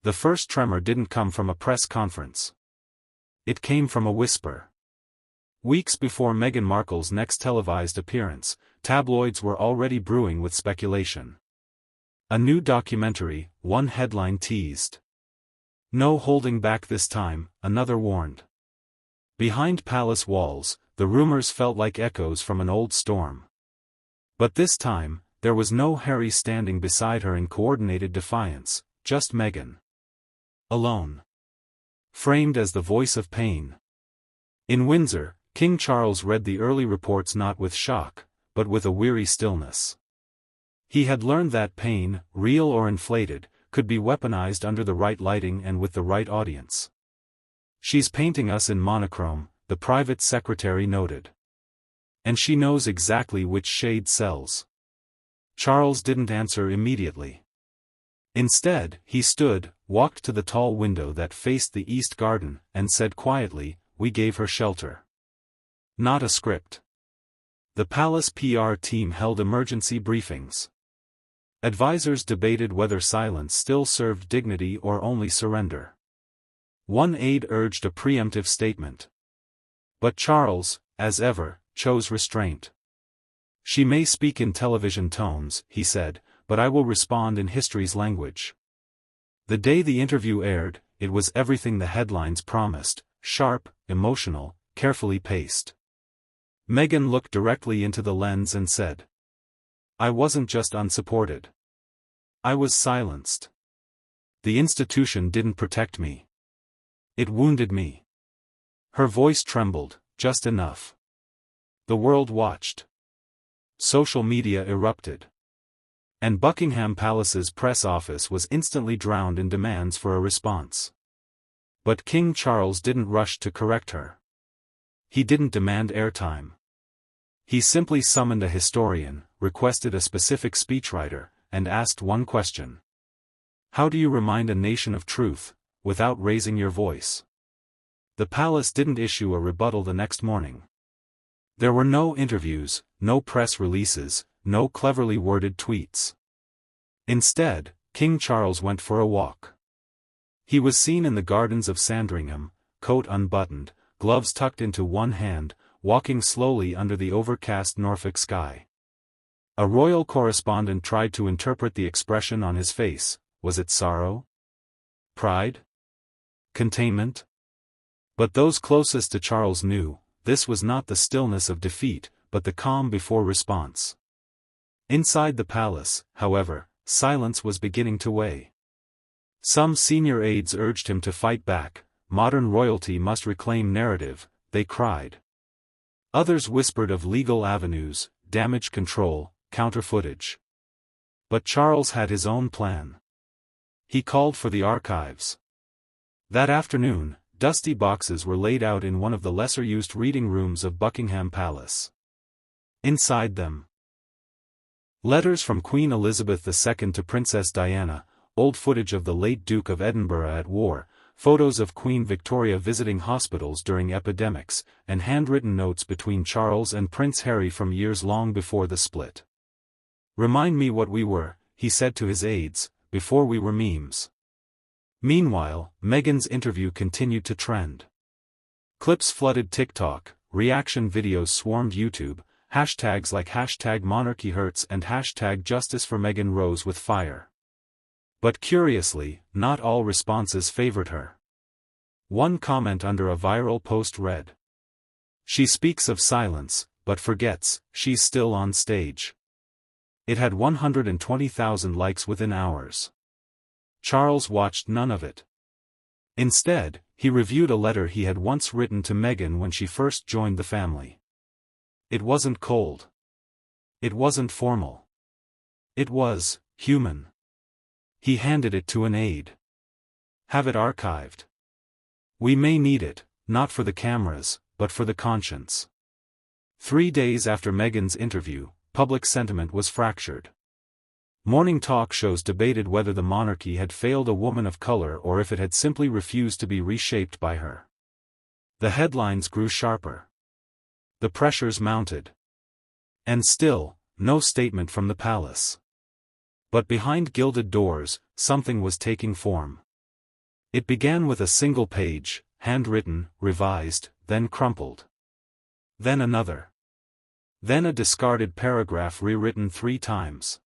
The first tremor didn't come from a press conference. It came from a whisper. Weeks before Meghan Markle's next televised appearance, tabloids were already brewing with speculation. A new documentary, one headline teased. No holding back this time, another warned. Behind palace walls, the rumors felt like echoes from an old storm. But this time, there was no Harry standing beside her in coordinated defiance, just Meghan. Alone. Framed as the voice of pain. In Windsor, King Charles read the early reports not with shock, but with a weary stillness. He had learned that pain, real or inflated, could be weaponized under the right lighting and with the right audience. "She's painting us in monochrome," the private secretary noted. "And she knows exactly which shade sells." Charles didn't answer immediately. Instead, he stood, walked to the tall window that faced the east garden, and said quietly, "We gave her shelter." Not a script. The palace PR team held emergency briefings. Advisors debated whether silence still served dignity or only surrender. One aide urged a preemptive statement. But Charles, as ever, chose restraint. "She may speak in television tones," he said, "but I will respond in history's language." The day the interview aired, it was everything the headlines promised: sharp, emotional, carefully paced. Meghan looked directly into the lens and said, "I wasn't just unsupported. I was silenced. The institution didn't protect me. It wounded me." Her voice trembled, just enough. The world watched. Social media erupted. And Buckingham Palace's press office was instantly drowned in demands for a response. But King Charles didn't rush to correct her. He didn't demand airtime. He simply summoned a historian, requested a specific speechwriter, and asked one question. "How do you remind a nation of truth, without raising your voice?" The palace didn't issue a rebuttal the next morning. There were no interviews, no press releases, no cleverly worded tweets. Instead, King Charles went for a walk. He was seen in the gardens of Sandringham, coat unbuttoned, gloves tucked into one hand, walking slowly under the overcast Norfolk sky. A royal correspondent tried to interpret the expression on his face. Was it sorrow? Pride? Containment? But those closest to Charles knew, this was not the stillness of defeat, but the calm before response. Inside the palace, however, silence was beginning to weigh. Some senior aides urged him to fight back. "Modern royalty must reclaim narrative," they cried. Others whispered of legal avenues, damage control, counter footage. But Charles had his own plan. He called for the archives. That afternoon, dusty boxes were laid out in one of the lesser-used reading rooms of Buckingham Palace. Inside them, letters from Queen Elizabeth II to Princess Diana, old footage of the late Duke of Edinburgh at war, photos of Queen Victoria visiting hospitals during epidemics, and handwritten notes between Charles and Prince Harry from years long before the split. "Remind me what we were," he said to his aides, "before we were memes." Meanwhile, Meghan's interview continued to trend. Clips flooded TikTok, reaction videos swarmed YouTube, hashtags like #MonarchyHurts and #Justice for Meghan rose with fire. But curiously, not all responses favored her. One comment under a viral post read, "She speaks of silence, but forgets, she's still on stage." It had 120,000 likes within hours. Charles watched none of it. Instead, he reviewed a letter he had once written to Meghan when she first joined the family. It wasn't cold. It wasn't formal. It was human. He handed it to an aide. "Have it archived. We may need it, not for the cameras, but for the conscience." 3 days after Meghan's interview, public sentiment was fractured. Morning talk shows debated whether the monarchy had failed a woman of color or if it had simply refused to be reshaped by her. The headlines grew sharper. The pressures mounted. And still, no statement from the palace. But behind gilded doors, something was taking form. It began with a single page, handwritten, revised, then crumpled. Then another. Then a discarded paragraph rewritten 3 times.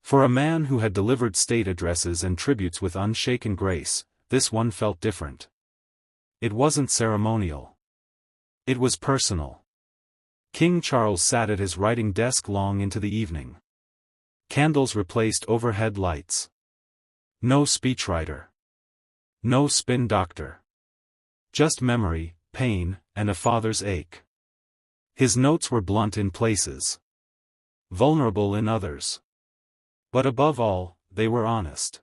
For a man who had delivered state addresses and tributes with unshaken grace, this one felt different. It wasn't ceremonial. It was personal. King Charles sat at his writing desk long into the evening. Candles replaced overhead lights. No speechwriter. No spin doctor. Just memory, pain, and a father's ache. His notes were blunt in places. Vulnerable in others. But above all, they were honest.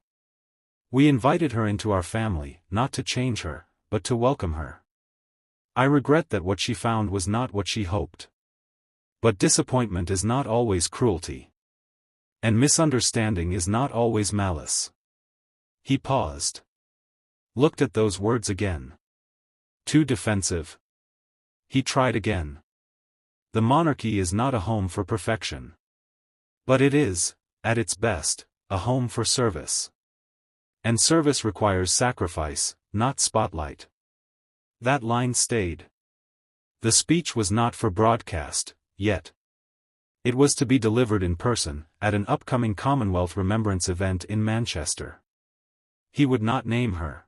We invited her into our family, not to change her, but to welcome her. I regret that what she found was not what she hoped. But disappointment is not always cruelty. And misunderstanding is not always malice. He paused. Looked at those words again. Too defensive. He tried again. The monarchy is not a home for perfection. But it is, at its best, a home for service. And service requires sacrifice, not spotlight. That line stayed. The speech was not for broadcast, yet. It was to be delivered in person, at an upcoming Commonwealth Remembrance event in Manchester. He would not name her.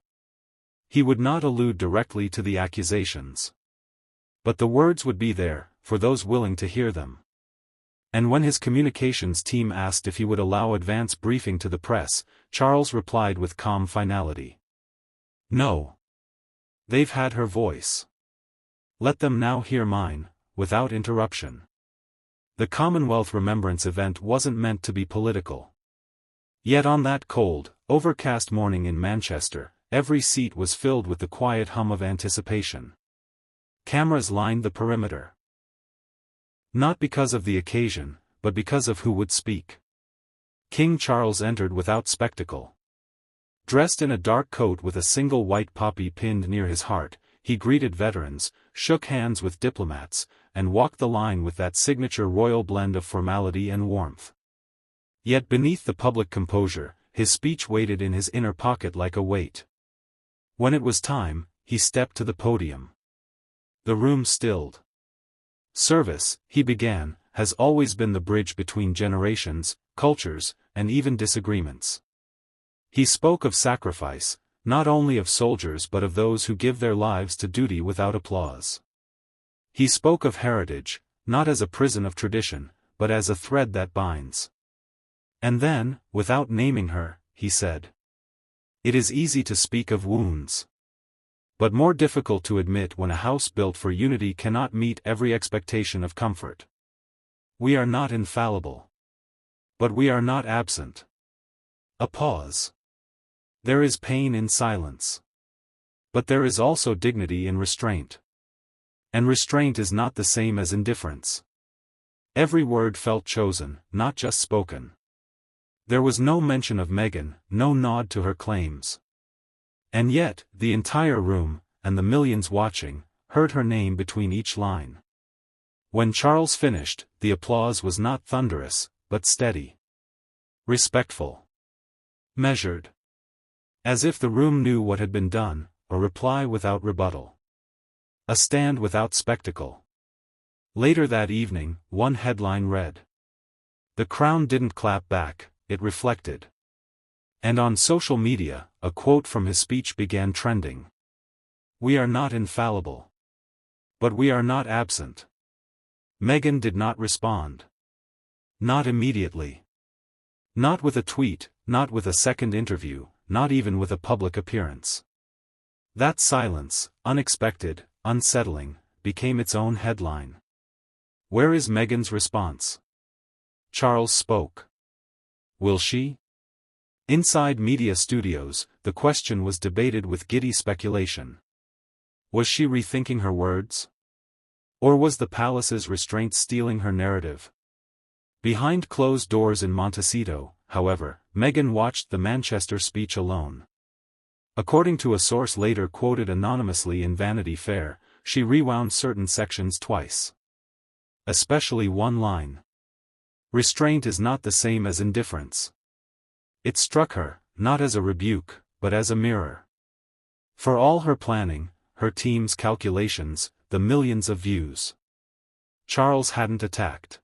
He would not allude directly to the accusations. But the words would be there, for those willing to hear them. And when his communications team asked if he would allow advance briefing to the press, Charles replied with calm finality. No. They've had her voice. Let them now hear mine, without interruption. The Commonwealth Remembrance event wasn't meant to be political. Yet on that cold, overcast morning in Manchester, every seat was filled with the quiet hum of anticipation. Cameras lined the perimeter. Not because of the occasion, but because of who would speak. King Charles entered without spectacle. Dressed in a dark coat with a single white poppy pinned near his heart, he greeted veterans, shook hands with diplomats, and walked the line with that signature royal blend of formality and warmth. Yet beneath the public composure, his speech waited in his inner pocket like a weight. When it was time, he stepped to the podium. The room stilled. Service, he began, has always been the bridge between generations, cultures, and even disagreements. He spoke of sacrifice, not only of soldiers but of those who give their lives to duty without applause. He spoke of heritage, not as a prison of tradition, but as a thread that binds. And then, without naming her, he said, "It is easy to speak of wounds. But more difficult to admit when a house built for unity cannot meet every expectation of comfort. We are not infallible. But we are not absent." A pause. There is pain in silence. But there is also dignity in restraint. And restraint is not the same as indifference. Every word felt chosen, not just spoken. There was no mention of Meghan, no nod to her claims. And yet, the entire room, and the millions watching, heard her name between each line. When Charles finished, the applause was not thunderous, but steady. Respectful. Measured. As if the room knew what had been done, a reply without rebuttal. A stand without spectacle. Later that evening, one headline read. The Crown didn't clap back, it reflected. And on social media, a quote from his speech began trending. We are not infallible. But we are not absent. Meghan did not respond. Not immediately. Not with a tweet, not with a second interview, not even with a public appearance. That silence, unexpected, unsettling, became its own headline. Where is Meghan's response? Charles spoke. Will she? Inside media studios, the question was debated with giddy speculation. Was she rethinking her words? Or was the palace's restraint stealing her narrative? Behind closed doors in Montecito, however, Meghan watched the Manchester speech alone. According to a source later quoted anonymously in Vanity Fair, she rewound certain sections twice. Especially one line. Restraint is not the same as indifference. It struck her, not as a rebuke, but as a mirror. For all her planning, her team's calculations, the millions of views. Charles hadn't attacked.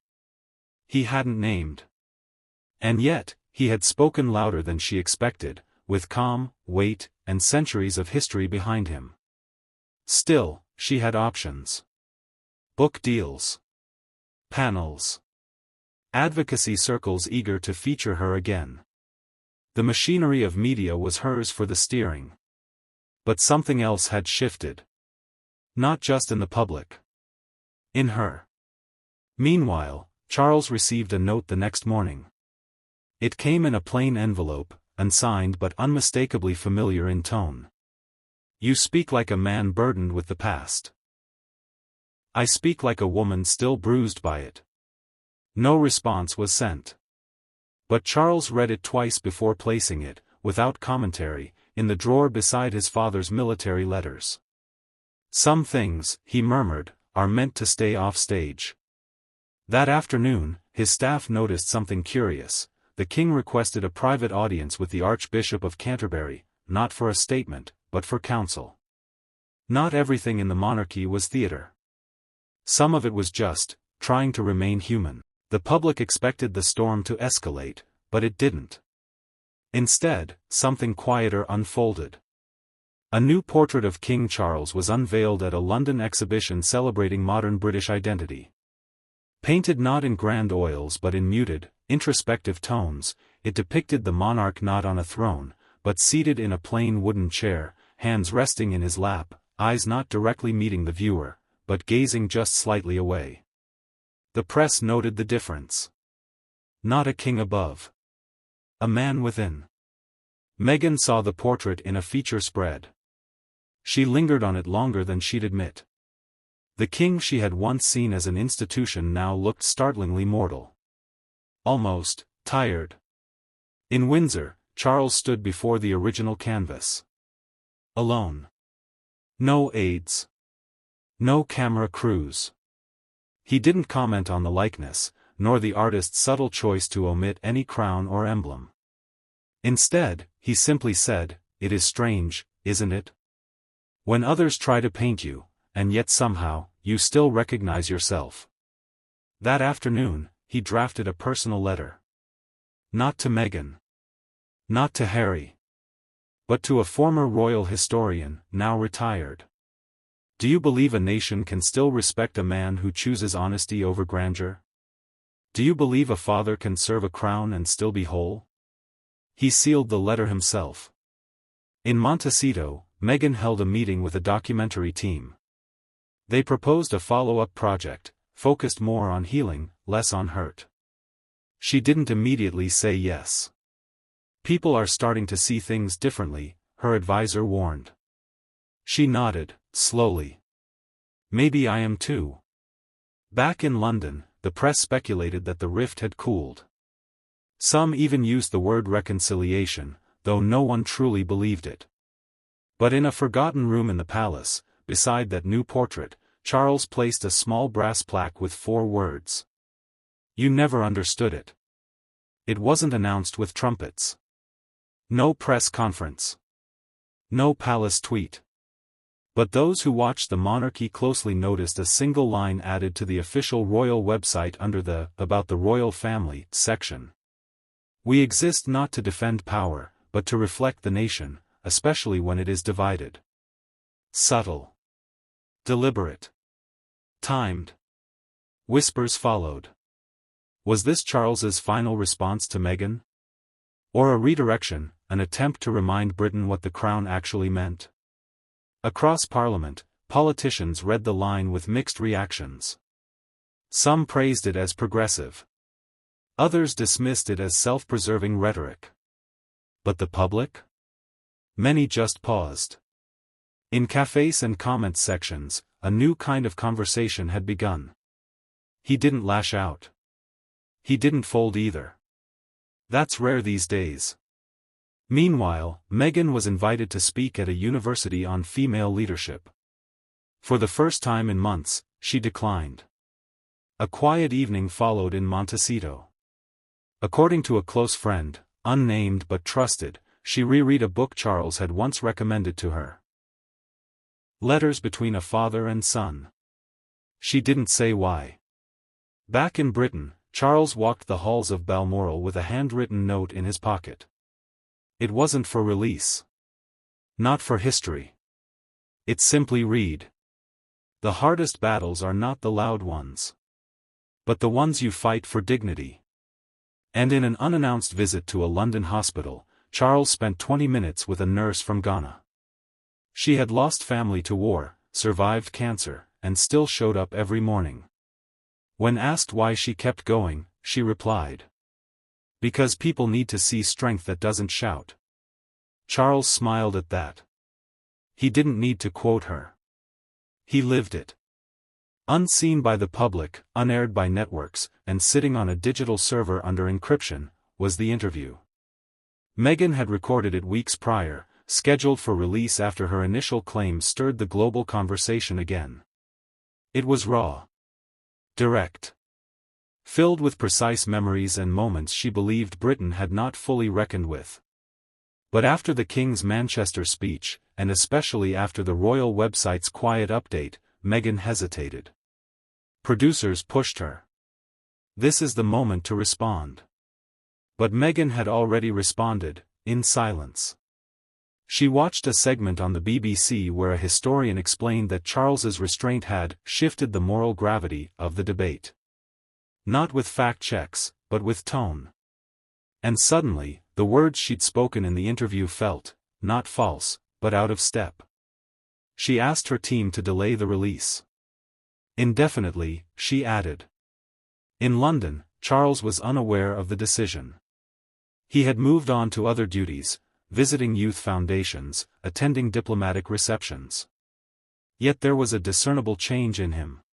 He hadn't named. And yet, he had spoken louder than she expected, with calm, weight, and centuries of history behind him. Still, she had options. Book deals. Panels. Advocacy circles eager to feature her again. The machinery of media was hers for the steering. But something else had shifted. Not just in the public. In her. Meanwhile, Charles received a note the next morning. It came in a plain envelope, unsigned but unmistakably familiar in tone. You speak like a man burdened with the past. I speak like a woman still bruised by it. No response was sent. But Charles read it twice before placing it, without commentary, in the drawer beside his father's military letters. Some things, he murmured, are meant to stay off stage. That afternoon, his staff noticed something curious. The king requested a private audience with the Archbishop of Canterbury, not for a statement, but for counsel. Not everything in the monarchy was theatre. Some of it was just, trying to remain human. The public expected the storm to escalate, but it didn't. Instead, something quieter unfolded. A new portrait of King Charles was unveiled at a London exhibition celebrating modern British identity. Painted not in grand oils but in muted, introspective tones, it depicted the monarch not on a throne, but seated in a plain wooden chair, hands resting in his lap, eyes not directly meeting the viewer, but gazing just slightly away. The press noted the difference. Not a king above. A man within. Meghan saw the portrait in a feature spread. She lingered on it longer than she'd admit. The king she had once seen as an institution now looked startlingly mortal. Almost, tired. In Windsor, Charles stood before the original canvas. Alone. No aides. No camera crews. He didn't comment on the likeness, nor the artist's subtle choice to omit any crown or emblem. Instead, he simply said, "It is strange, isn't it? When others try to paint you, and yet somehow, you still recognize yourself." That afternoon, he drafted a personal letter. Not to Meghan. Not to Harry. But to a former royal historian, now retired. Do you believe a nation can still respect a man who chooses honesty over grandeur? Do you believe a father can serve a crown and still be whole? He sealed the letter himself. In Montecito, Meghan held a meeting with a documentary team. They proposed a follow-up project, focused more on healing, less on hurt. She didn't immediately say yes. People are starting to see things differently, her advisor warned. She nodded, slowly. Maybe I am too. Back in London, the press speculated that the rift had cooled. Some even used the word reconciliation, though no one truly believed it. But in a forgotten room in the palace, beside that new portrait, Charles placed a small brass plaque with 4 words. You never understood it. It wasn't announced with trumpets. No press conference. No palace tweet. But those who watched the monarchy closely noticed a single line added to the official royal website under the "About the Royal Family" section. We exist not to defend power, but to reflect the nation, especially when it is divided. Subtle. Deliberate. Timed. Whispers followed. Was this Charles's final response to Meghan? Or a redirection, an attempt to remind Britain what the crown actually meant? Across Parliament, politicians read the line with mixed reactions. Some praised it as progressive. Others dismissed it as self-preserving rhetoric. But the public? Many just paused. In cafes and comments sections, a new kind of conversation had begun. He didn't lash out. He didn't fold either. That's rare these days. Meanwhile, Meghan was invited to speak at a university on female leadership. For the first time in months, she declined. A quiet evening followed in Montecito. According to a close friend, unnamed but trusted, she reread a book Charles had once recommended to her. Letters between a father and son. She didn't say why. Back in Britain, Charles walked the halls of Balmoral with a handwritten note in his pocket. It wasn't for release. Not for history. It simply read: "The hardest battles are not the loud ones, but the ones you fight for dignity." And in an unannounced visit to a London hospital, Charles spent 20 minutes with a nurse from Ghana. She had lost family to war, survived cancer, and still showed up every morning. When asked why she kept going, she replied, "Because people need to see strength that doesn't shout." Charles smiled at that. He didn't need to quote her. He lived it. Unseen by the public, unaired by networks, and sitting on a digital server under encryption, was the interview. Meghan had recorded it weeks prior, scheduled for release after her initial claims stirred the global conversation again. It was raw. Direct. Filled with precise memories and moments she believed Britain had not fully reckoned with. But after the King's Manchester speech, and especially after the royal website's quiet update, Meghan hesitated. Producers pushed her. "This is the moment to respond." But Meghan had already responded, in silence. She watched a segment on the BBC where a historian explained that Charles's restraint had shifted the moral gravity of the debate. Not with fact checks, but with tone. And suddenly, the words she'd spoken in the interview felt, not false, but out of step. She asked her team to delay the release. Indefinitely, she added. In London, Charles was unaware of the decision. He had moved on to other duties, visiting youth foundations, attending diplomatic receptions. Yet there was a discernible change in him.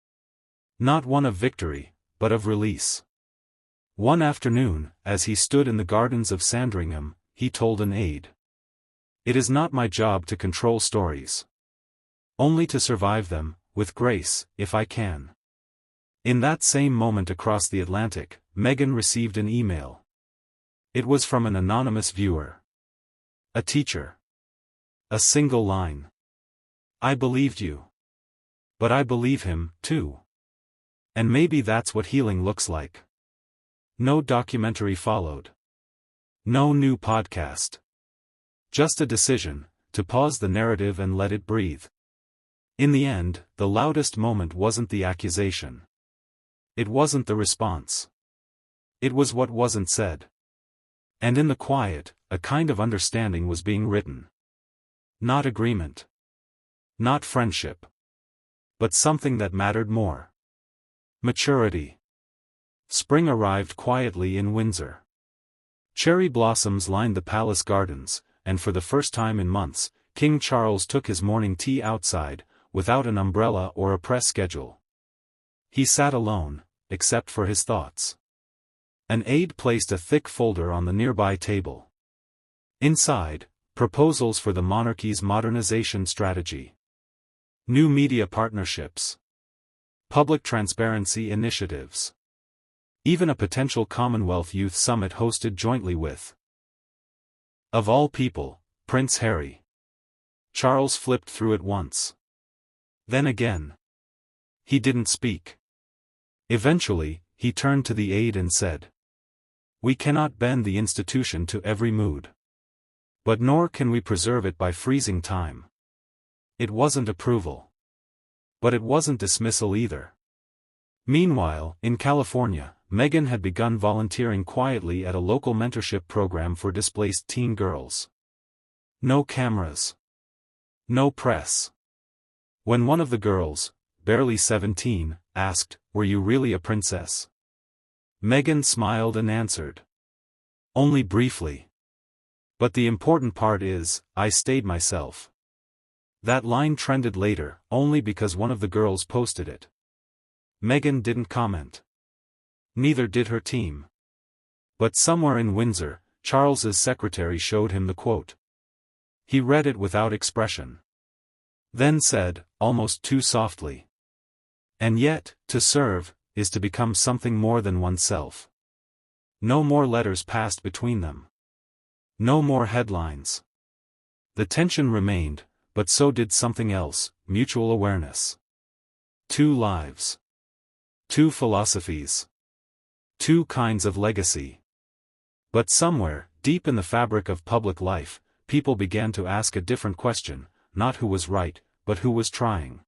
Not one of victory, but of release. One afternoon, as he stood in the gardens of Sandringham, he told an aide, "It is not my job to control stories. Only to survive them, with grace, if I can." In that same moment across the Atlantic, Meghan received an email. It was from an anonymous viewer. A teacher. A single line. "I believed you. But I believe him, too. And maybe that's what healing looks like." No documentary followed. No new podcast. Just a decision, to pause the narrative and let it breathe. In the end, the loudest moment wasn't the accusation. It wasn't the response. It was what wasn't said. And in the quiet, a kind of understanding was being written. Not agreement. Not friendship. But something that mattered more. Maturity. Spring arrived quietly in Windsor. Cherry blossoms lined the palace gardens, and for the first time in months, King Charles took his morning tea outside, without an umbrella or a press schedule. He sat alone, except for his thoughts. An aide placed a thick folder on the nearby table. Inside, proposals for the monarchy's modernization strategy. New media partnerships. Public transparency initiatives. Even a potential Commonwealth Youth Summit hosted jointly with, of all people, Prince Harry. Charles flipped through it once. Then again. He didn't speak. Eventually, he turned to the aide and said, "We cannot bend the institution to every mood. But nor can we preserve it by freezing time." It wasn't approval. But it wasn't dismissal either. Meanwhile, in California, Meghan had begun volunteering quietly at a local mentorship program for displaced teen girls. No cameras. No press. When one of the girls, barely 17, asked, "Were you really a princess?" Meghan smiled and answered, "Only briefly. But the important part is, I stayed myself." That line trended later, only because one of the girls posted it. Meghan didn't comment. Neither did her team. But somewhere in Windsor, Charles's secretary showed him the quote. He read it without expression. Then said, almost too softly, "And yet, to serve, is to become something more than oneself." No more letters passed between them. No more headlines. The tension remained, but so did something else, mutual awareness. Two lives. Two philosophies. Two kinds of legacy. But somewhere, deep in the fabric of public life, people began to ask a different question, not who was right, but who was trying.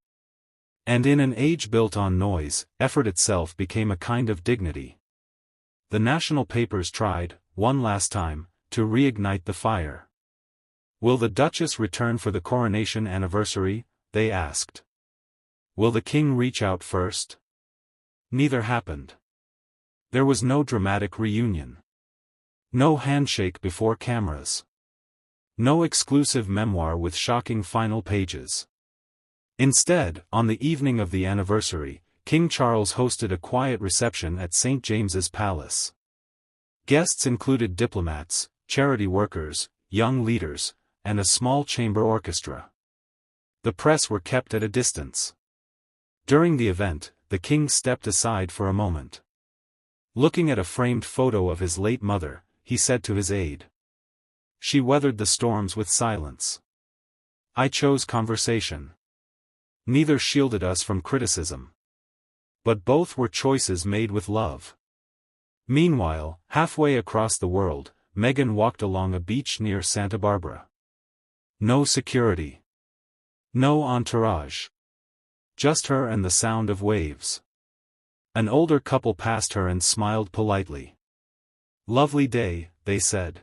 And in an age built on noise, effort itself became a kind of dignity. The national papers tried, one last time, to reignite the fire. Will the Duchess return for the coronation anniversary? They asked. Will the King reach out first? Neither happened. There was no dramatic reunion. No handshake before cameras. No exclusive memoir with shocking final pages. Instead, on the evening of the anniversary, King Charles hosted a quiet reception at St. James's Palace. Guests included diplomats, charity workers, young leaders, and a small chamber orchestra. The press were kept at a distance. During the event, the king stepped aside for a moment. Looking at a framed photo of his late mother, he said to his aide. She weathered the storms with silence. I chose conversation. Neither shielded us from criticism. But both were choices made with love. Meanwhile, halfway across the world, Meghan walked along a beach near Santa Barbara. No security. No entourage. Just her and the sound of waves. An older couple passed her and smiled politely. Lovely day, they said.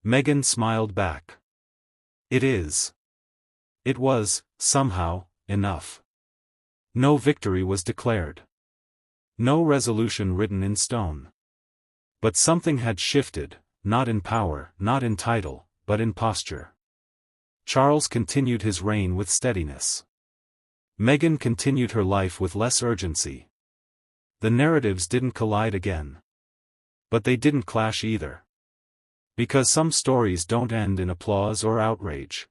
Meghan smiled back. It is. It was, somehow, enough. No victory was declared. No resolution written in stone. But something had shifted, not in power, not in title, but in posture. Charles continued his reign with steadiness. Meghan continued her life with less urgency. The narratives didn't collide again. But they didn't clash either. Because some stories don't end in applause or outrage.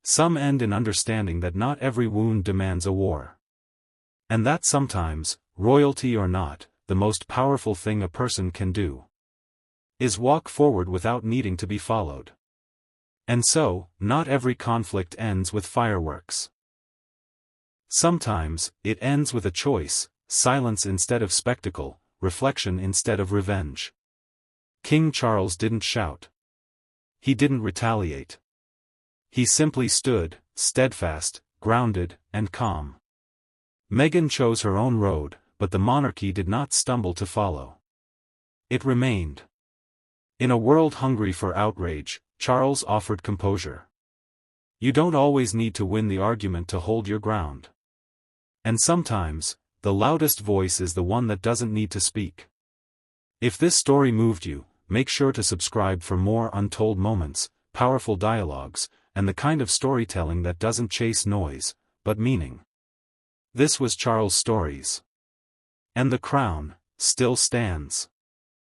Some end in understanding that not every wound demands a war. And that sometimes, royalty or not, the most powerful thing a person can do is walk forward without needing to be followed. And so, not every conflict ends with fireworks. Sometimes, it ends with a choice, silence instead of spectacle, reflection instead of revenge. King Charles didn't shout. He didn't retaliate. He simply stood, steadfast, grounded, and calm. Meghan chose her own road, but the monarchy did not stumble to follow. It remained. In a world hungry for outrage, Charles offered composure. You don't always need to win the argument to hold your ground. And sometimes, the loudest voice is the one that doesn't need to speak. If this story moved you, make sure to subscribe for more untold moments, powerful dialogues, and the kind of storytelling that doesn't chase noise, but meaning. This was Charles' Stories. And the crown still stands.